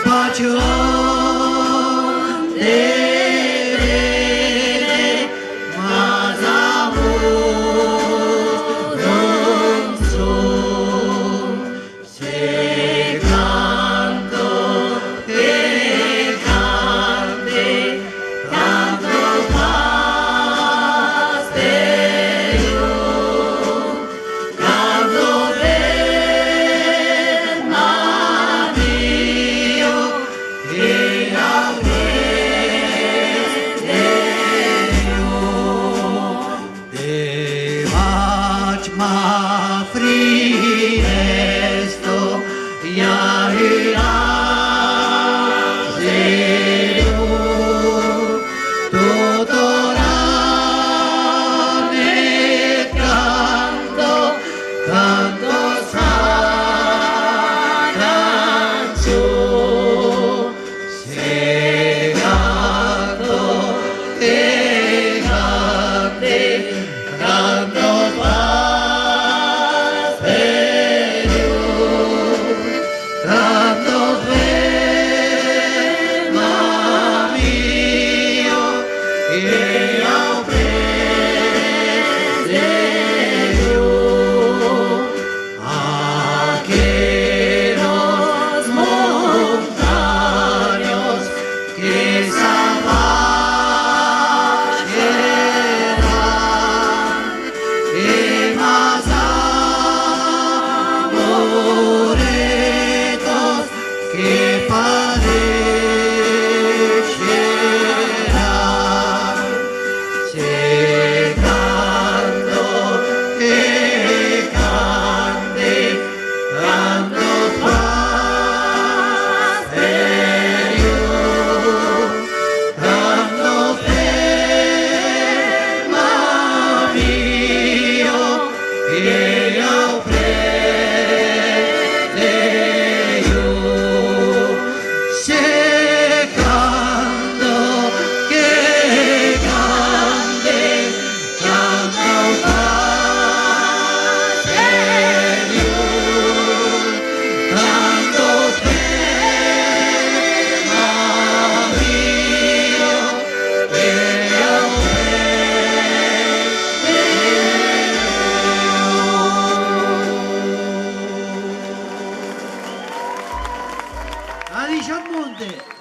pasión de verte, más amor non so. Se canto te cante, canto pastello, canto del Mario e ma friesto ja zero tutto rame canto canto sarancio se canto te cante canto canto ferma mio e ao preseo aqueros montaños que salvajeran e más amoretos que padecerán. Se canto que cante, canto pastello, canto ferma mio e ao preseo. Se canto che cante, canto pastello, canto ferma mio e ao preseo. A Monte.